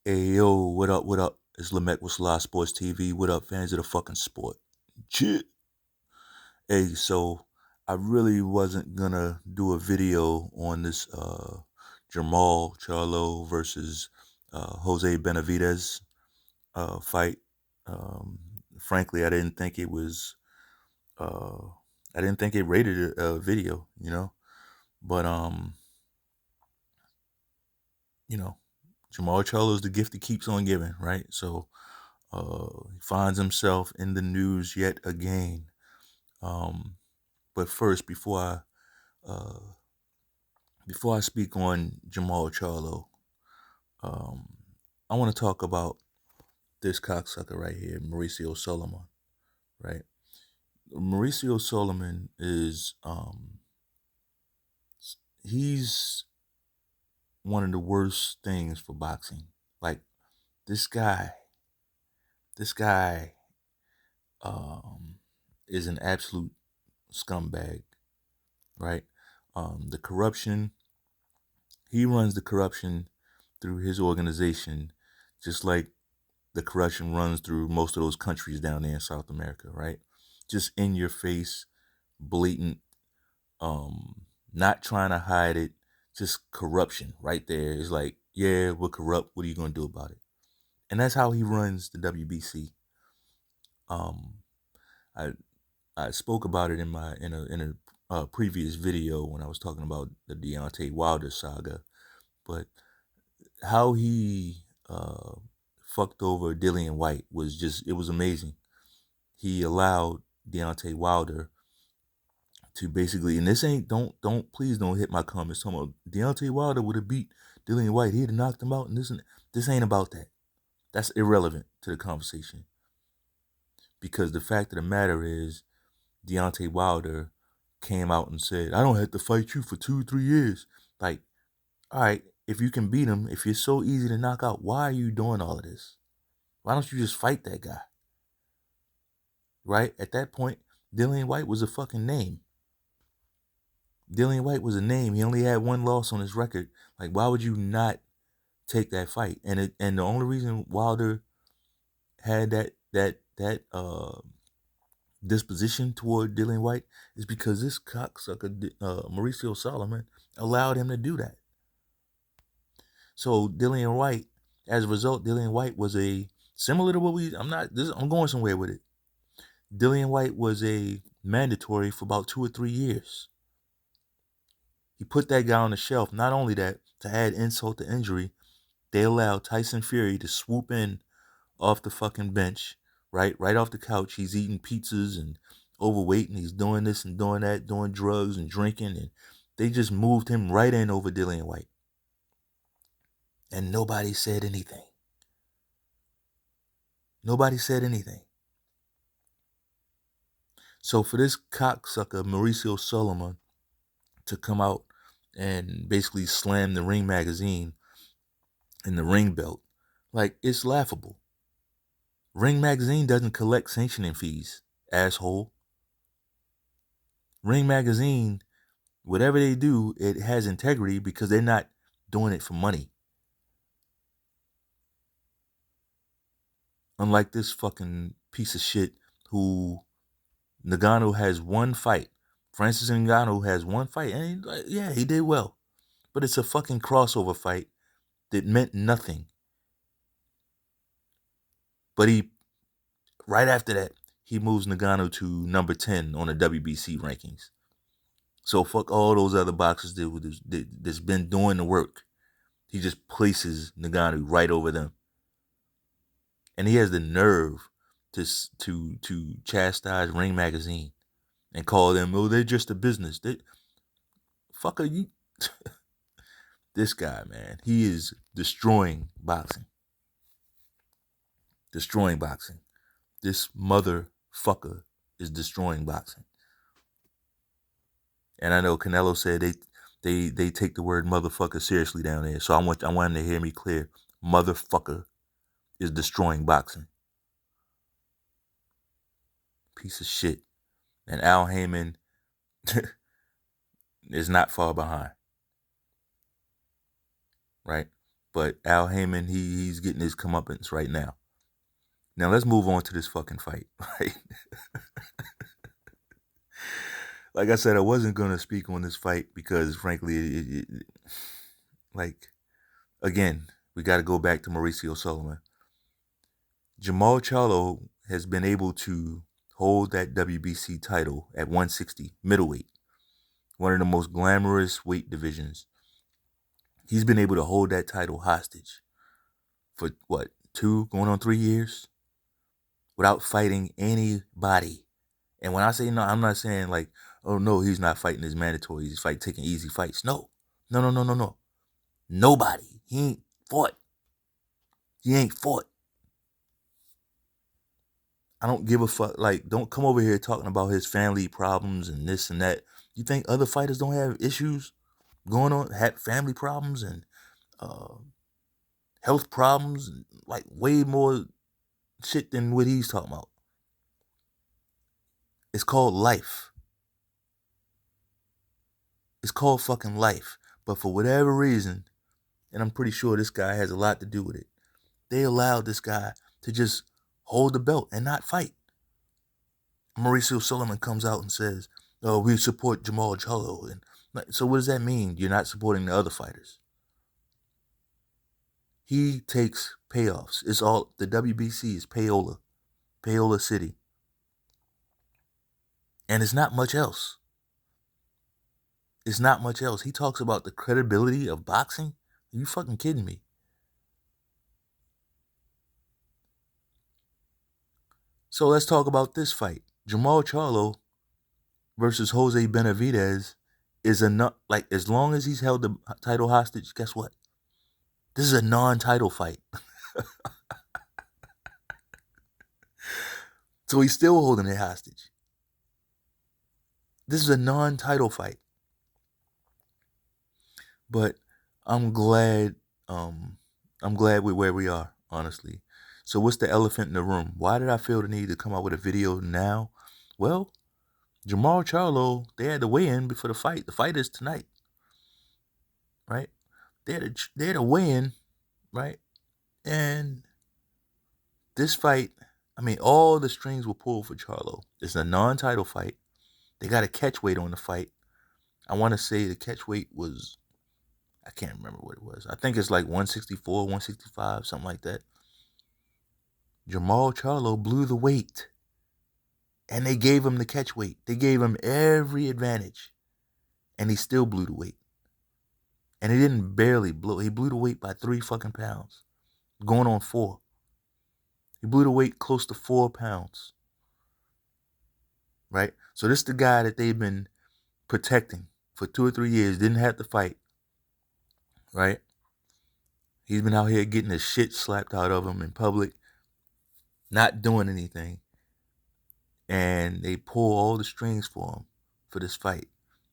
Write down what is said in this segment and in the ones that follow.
Hey yo, what up, what up? It's Lamech with Selah Sports TV. What up, fans of the fucking sport? Shit. Hey, so I really wasn't gonna do a video on this Jermall Charlo versus Jose Benavidez fight. Um, Frankly, uh, I didn't think it rated a video, But you know, Jermall Charlo is the gift that keeps on giving, right? So he finds himself in the news yet again. But first, uh, before I speak on Jermall Charlo, um, I want to talk about this cocksucker right here, Mauricio Solomon. Right, Mauricio Solomon is he's one of the worst things for boxing. Like this guy, this guy um, is an absolute scumbag. Right, the corruption. He runs the corruption through his organization, just like the corruption runs through most of those countries down there in South America, right? Just in your face, blatant, not trying to hide it, just corruption right there. It's like, yeah, we're corrupt. What are you gonna do about it? And that's how he runs the WBC. Um, I I spoke about it in a previous video when I was talking about the Deontay Wilder saga, but how he fucked over Dillian White it was amazing. He allowed Deontay Wilder to basically, and this ain't, please don't hit my comments talking about Deontay Wilder would have beat Dillian White. He'd have knocked him out, and this ain't about that. That's irrelevant to the conversation because the fact of the matter is Deontay Wilder came out and said, I don't have to fight you for 2, 3 years. Like, all right, if you can beat him, if you're so easy to knock out, why are you doing all of this? Why don't you just fight that guy? Right? At that point, Dillian White was a fucking name. Dillian White was a name. He only had one loss on his record. Like, why would you not take that fight? And the only reason Wilder had that disposition toward Dillian White is because this cocksucker Mauricio Solomon allowed him to do that. So Dillian White, as a result, Dillian White was a similar to what I'm going somewhere with it. Dillian White was a mandatory for about 2 or 3 years. He put that guy on the shelf. Not only that, to add insult to injury, they allowed Tyson Fury to swoop in off the fucking bench, right off the couch. He's eating pizzas and overweight, and he's doing this and doing that, doing drugs and drinking, and they just moved him right in over Dillian White. And nobody said anything. Nobody said anything. So for this cocksucker, Mauricio Solomon, to come out and basically slam the Ring magazine and the Ring belt, like, it's laughable. Ring magazine doesn't collect sanctioning fees, asshole. Ring magazine, whatever they do, it has integrity because they're not doing it for money. Unlike this fucking piece of shit who Ngannou has one fight. Francis Ngannou has one fight. And he did well. But it's a fucking crossover fight that meant nothing. But right after that, he moves Ngannou to number 10 on the WBC rankings. So fuck all those other boxers that's been doing the work. He just places Ngannou right over them. And he has the nerve to chastise Ring Magazine and call them, oh, they're just a business. Fucker, you. This guy, man, he is destroying boxing. Destroying boxing. This motherfucker is destroying boxing. And I know Canelo said they take the word motherfucker seriously down there. So I want him to hear me clear. Motherfucker is destroying boxing. Piece of shit. And Al Heyman is not far behind. Right? But Al Heyman, he's getting his comeuppance right now. Now let's move on to this fucking fight, right? Like I said, I wasn't gonna speak on this fight because, frankly, like, again, we got to go back to Mauricio Sullivan. Jermall Charlo has been able to hold that WBC title at 160 middleweight, one of the most glamorous weight divisions. He's been able to hold that title hostage for what, going on 3 years, without fighting anybody. And when I say no, I'm not saying like, oh no, he's not fighting his mandatory. He's taking easy fights. No. Nobody. He ain't fought. I don't give a fuck. Like, don't come over here talking about his family problems and this and that. You think other fighters don't have issues going on, have family problems and health problems, and like way more shit than what he's talking about? It's called life. It's called fucking life. But for whatever reason, and I'm pretty sure this guy has a lot to do with it, they allowed this guy to just hold the belt and not fight. Mauricio Sullivan comes out and says, "Oh, we support Jermall Charlo." And so what does that mean? You're not supporting the other fighters. He takes payoffs. It's all, the WBC is Payola City. And it's not much else. He talks about the credibility of boxing. Are you fucking kidding me? So let's talk about this fight. Jermall Charlo versus Jose Benavidez is like, as long as he's held the title hostage, guess what? This is a non-title fight. So he's still holding it hostage. This is a non-title fight. But I'm glad with where we are, honestly. So what's the elephant in the room? Why did I feel the need to come out with a video now? Well, Jermall Charlo, they had to weigh in before the fight. The fight is tonight, right? They had to weigh in, right? And this fight, I mean, all the strings were pulled for Charlo. It's a non-title fight. They got a catch weight on the fight. I want to say the catch weight was, I can't remember what it was. I think it's like 164, 165, something like that. Jermall Charlo blew the weight. And they gave him the catch weight. They gave him every advantage. And he still blew the weight. And he didn't barely blow. He blew the weight by 3 fucking pounds. Going on 4. He blew the weight close to 4 pounds. Right? So this is the guy that they've been protecting for 2 or 3 years. Didn't have to fight. Right? He's been out here getting the shit slapped out of him in public. Not doing anything. And they pull all the strings for him for this fight.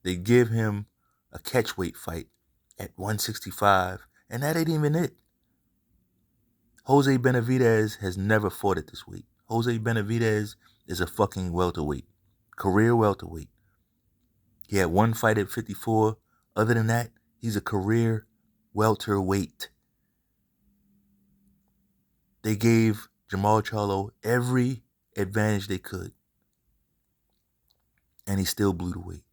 They give him a catchweight fight at 165, and that ain't even it. Jose Benavidez has never fought at this weight. Jose Benavidez is a fucking welterweight, career welterweight. He had one fight at 54. Other than that, he's a career welterweight. They gave Jermall Charlo every advantage they could, and he still blew the weight.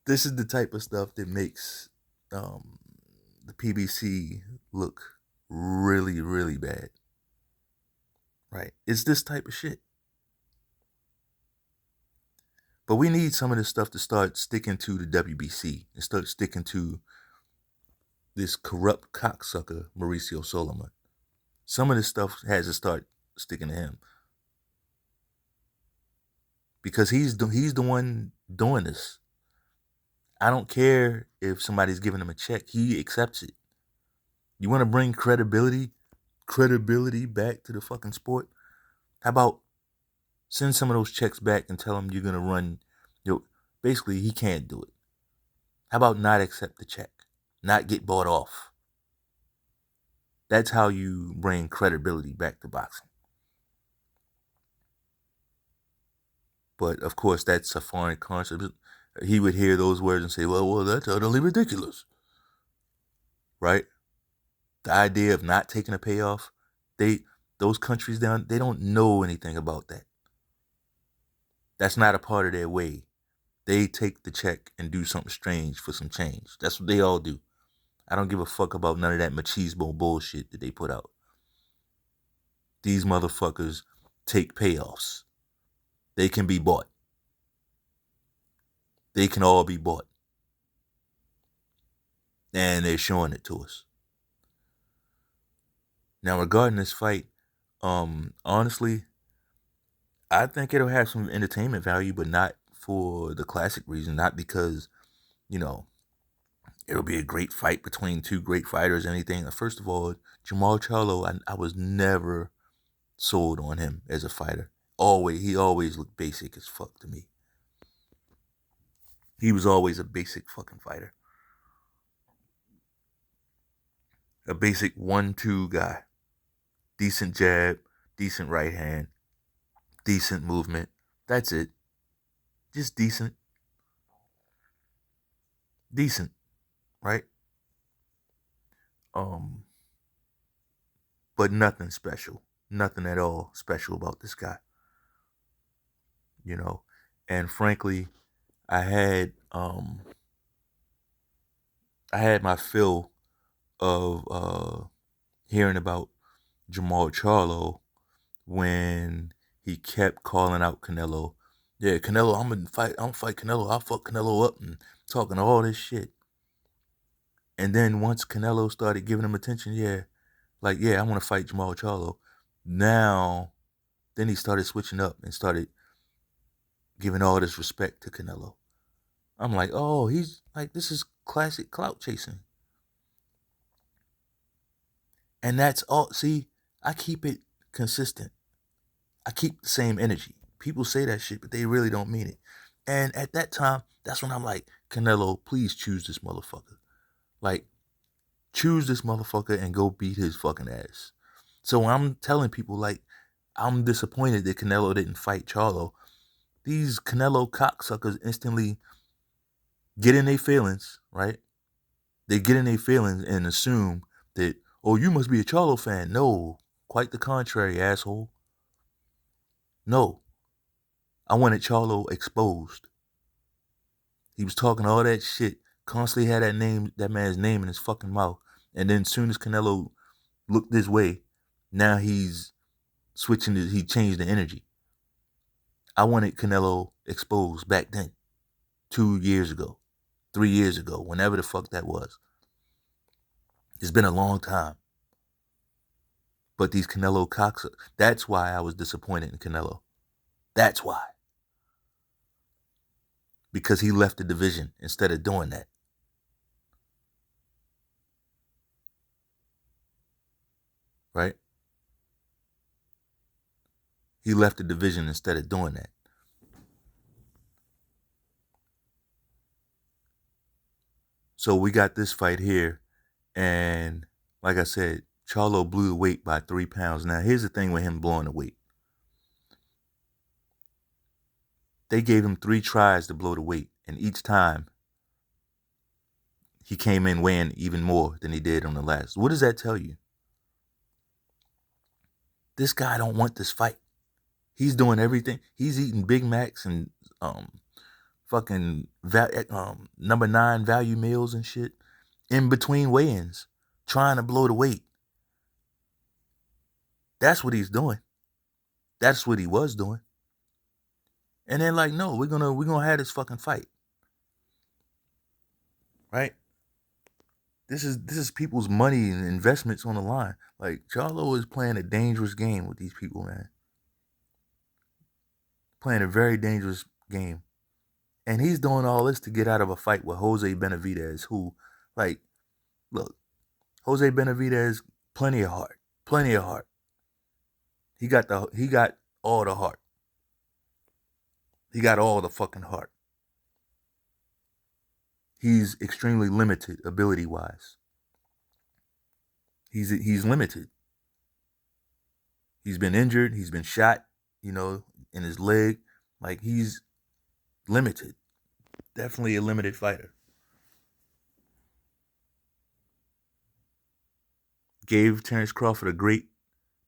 This is the type of stuff that makes the PBC look really, really bad. Right? It's this type of shit. But we need some of this stuff to start sticking to the WBC and start sticking to this corrupt cocksucker, Mauricio Sullivan. Some of this stuff has to start sticking to him. Because he's the one doing this. I don't care if somebody's giving him a check. He accepts it. You want to bring credibility back to the fucking sport? How about send some of those checks back and tell him you're going to run. Basically, he can't do it. How about not accept the check? Not get bought off? That's how you bring credibility back to boxing. But, of course, that's a foreign concept. he would hear those words and say, well, that's utterly ridiculous, right? The idea of not taking a payoff, those countries down, they don't know anything about that. That's not a part of their way. They take the check and do something strange for some change. That's what they all do. I don't give a fuck about none of that machismo bullshit that they put out. These motherfuckers take payoffs. They can be bought. They can all be bought. And they're showing it to us. Now, regarding this fight, honestly, I think it'll have some entertainment value, but not for the classic reason. Not because, it'll be a great fight between two great fighters or anything. First of all, Jermall Charlo, I was never sold on him as a fighter. He always looked basic as fuck to me. He was always a basic fucking fighter. A basic 1-2 guy. Decent jab, decent right hand, decent movement. That's it. Just decent. Decent, right? But nothing special. Nothing at all special about this guy. And frankly, I had my fill of hearing about Jermall Charlo when he kept calling out Canelo. Yeah, Canelo, I'm gonna fight Canelo. I'll fuck Canelo up and talking all this shit. And then once Canelo started giving him attention, I want to fight Jermall Charlo. Now, then he started switching up and started giving all this respect to Canelo. I'm like, oh, he's like, this is classic clout chasing. And that's all. See, I keep it consistent. I keep the same energy. People say that shit, but they really don't mean it. And at that time, that's when I'm like, Canelo, please choose this motherfucker. Like, choose this motherfucker and go beat his fucking ass. So I'm telling people, like, I'm disappointed that Canelo didn't fight Charlo. These Canelo cocksuckers instantly get in their feelings, right? They get in their feelings and assume that, oh, you must be a Charlo fan. No, quite the contrary, asshole. No. I wanted Charlo exposed. He was talking all that shit, constantly had that man's name in his fucking mouth. And then as soon as Canelo looked this way, now he's switching, he changed the energy. I wanted Canelo exposed back then, 2 years ago, 3 years ago, whenever the fuck that was. It's been a long time. But these Canelo cocksuckers, that's why I was disappointed in Canelo. That's why. Because he left the division instead of doing that. Right? He left the division instead of doing that. So we got this fight here, and like I said, Charlo blew the weight by 3 pounds. Now, here's the thing with him blowing the weight. They gave him 3 tries to blow the weight, and each time he came in weighing even more than he did on the last. What does that tell you? This guy don't want this fight. He's doing everything. He's eating Big Macs and fucking number 9 value meals and shit in between weigh-ins, trying to blow the weight. That's what he's doing. That's what he was doing. And then like, no, we're gonna have this fucking fight. Right? This is people's money and investments on the line. Like, Charlo is playing a dangerous game with these people, man. Playing a very dangerous game. And he's doing all this to get out of a fight with Jose Benavidez, who, like, look, Jose Benavidez, plenty of heart. Plenty of heart. He got all the heart. He got all the fucking heart. He's extremely limited ability-wise. He's limited. He's been injured. He's been shot, in his leg. Like, he's limited. Definitely a limited fighter. Gave Terrence Crawford a great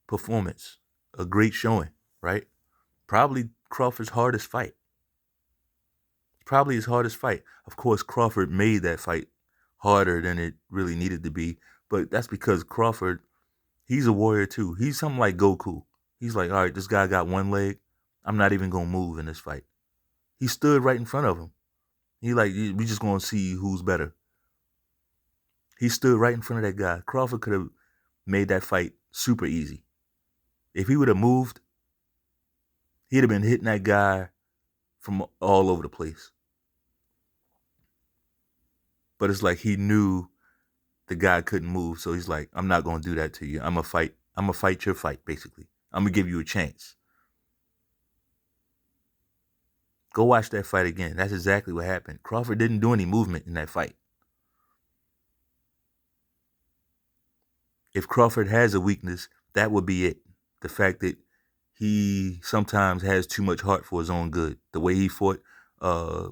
performance, a great showing, right? Probably Crawford's hardest fight. Probably his hardest fight. Of course, Crawford made that fight harder than it really needed to be, but that's because Crawford, he's a warrior too. He's something like Goku. He's like, all right, this guy got one leg. I'm not even gonna move in this fight. He stood right in front of him. He like, we just gonna see who's better. He stood right in front of that guy. Crawford could have made that fight super easy. If he would have moved, he'd have been hitting that guy from all over the place. But it's like he knew the guy couldn't move, so he's like, I'm not gonna do that to you. I'm gonna fight your fight, basically. I'm gonna give you a chance. Go watch that fight again. That's exactly what happened. Crawford didn't do any movement in that fight. If Crawford has a weakness, that would be it. The fact that he sometimes has too much heart for his own good. The way he fought uh,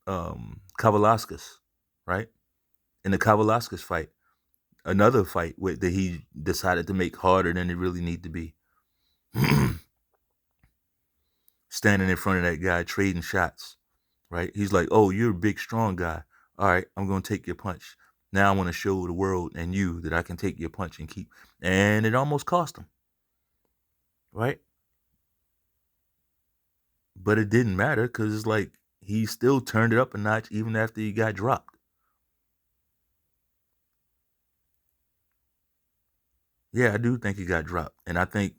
Kavaliauskas, right? In the Kavaliauskas fight, another fight that he decided to make harder than it really needed to be. Standing in front of that guy, trading shots, right? He's like, oh, you're a big, strong guy. All right, I'm going to take your punch. Now I want to show the world and you that I can take your punch and keep. And it almost cost him, right? But it didn't matter because it's like he still turned it up a notch even after he got dropped. Yeah, I do think he got dropped. And I think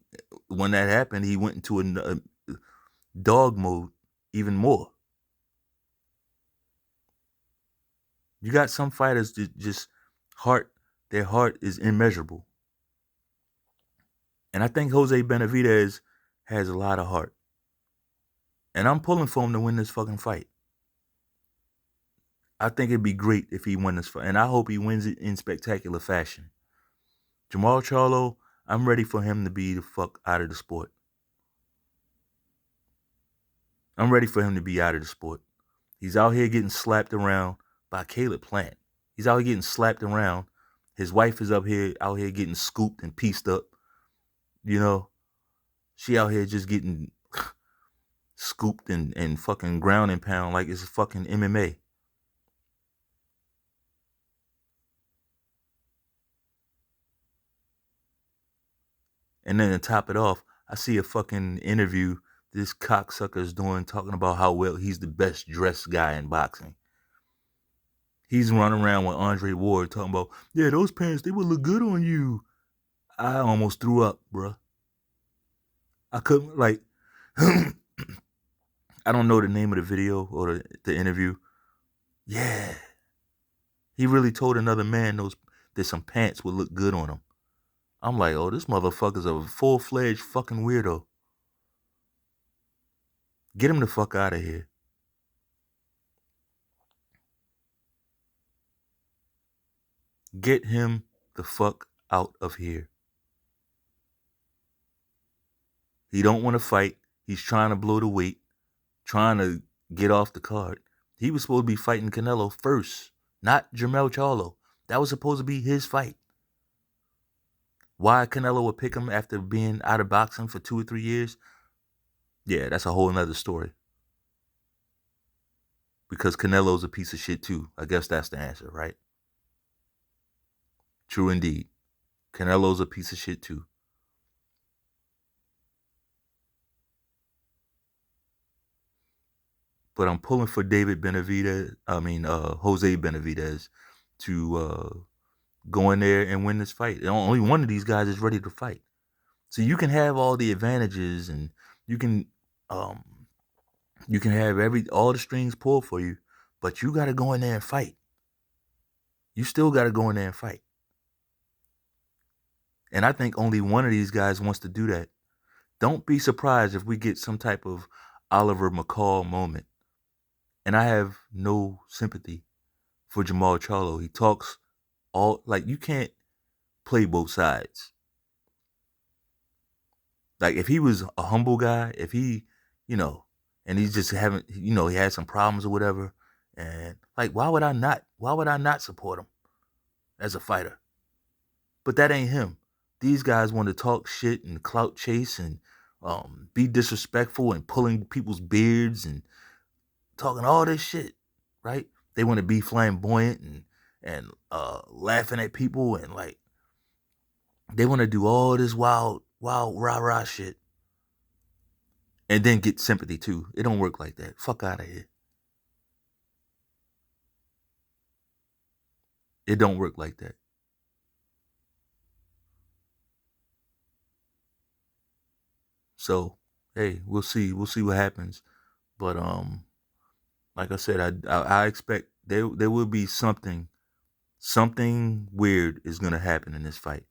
when that happened, he went into a dog mode even more. You got some fighters that just their heart is immeasurable. And I think Jose Benavidez has a lot of heart. And I'm pulling for him to win this fucking fight. I think it'd be great if he won this fight. And I hope he wins it in spectacular fashion. Jermall Charlo, I'm ready for him to be the fuck out of the sport. I'm ready for him to be out of the sport. He's out here getting slapped around by Caleb Plant. He's out here getting slapped around. His wife is out here getting scooped and pieced up. You know, she out here just getting scooped and fucking ground and pound like it's fucking MMA. And then to top it off, I see a fucking interview this cocksucker's doing talking about how well he's the best dressed guy in boxing. He's running around with Andre Ward talking about, yeah, those pants, they would look good on you. I almost threw up, bruh. I couldn't, like, I don't know the name of the video or the interview. Yeah. He really told another man that some pants would look good on him. I'm like, oh, this motherfucker's a full-fledged fucking weirdo. Get him the fuck out of here. Get him the fuck out of here. He don't want to fight. He's trying to blow the weight, trying to get off the card. He was supposed to be fighting Canelo first, not Jermall Charlo. That was supposed to be his fight. Why Canelo would pick him after being out of boxing for 2 or 3 years? Yeah, that's a whole nother story. Because Canelo's a piece of shit too. I guess that's the answer, right? True indeed. Canelo's a piece of shit too. But I'm pulling for Jose Benavidez to go in there and win this fight. Only one of these guys is ready to fight. So you can have all the advantages and you can have all the strings pulled for you, but you got to go in there and fight. You still got to go in there and fight. And I think only one of these guys wants to do that. Don't be surprised if we get some type of Oliver McCall moment. And I have no sympathy for Jermall Charlo. He talks you can't play both sides. Like if he was a humble guy, if he, and he's just he had some problems or whatever, And like, why would I not support him as a fighter? But that ain't him. These guys want to talk shit and clout chase and be disrespectful and pulling people's beards and talking all this shit, right? They want to be flamboyant and laughing at people and like they want to do all this wild rah rah shit and then get sympathy too. It don't work like that. Fuck out of here. It don't work like that. So, hey, we'll see. We'll see what happens. But like I said, I expect there will be something weird is gonna happen in this fight.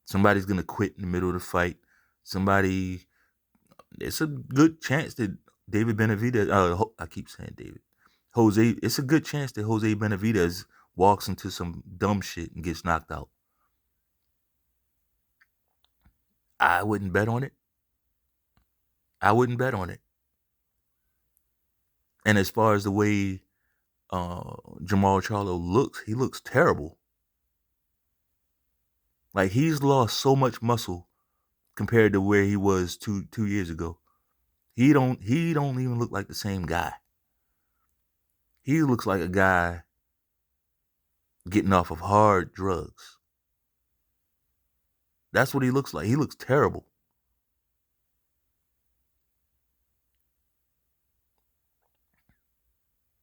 Somebody's gonna quit in the middle of the fight. Somebody. It's a good chance that David Benavidez. I keep saying David. Jose. It's a good chance that Jose Benavidez walks into some dumb shit and gets knocked out. I wouldn't bet on it. I wouldn't bet on it. And as far as the way Jermall Charlo looks, he looks terrible. Like he's lost so much muscle compared to where he was two years ago. He don't even look like the same guy. He looks like a guy getting off of hard drugs. That's what he looks like. He looks terrible.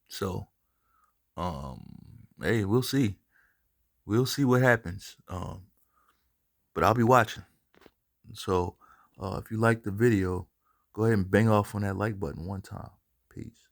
So, hey, we'll see. We'll see what happens. But I'll be watching. So, if you like the video, go ahead and bang off on that like button one time. Peace.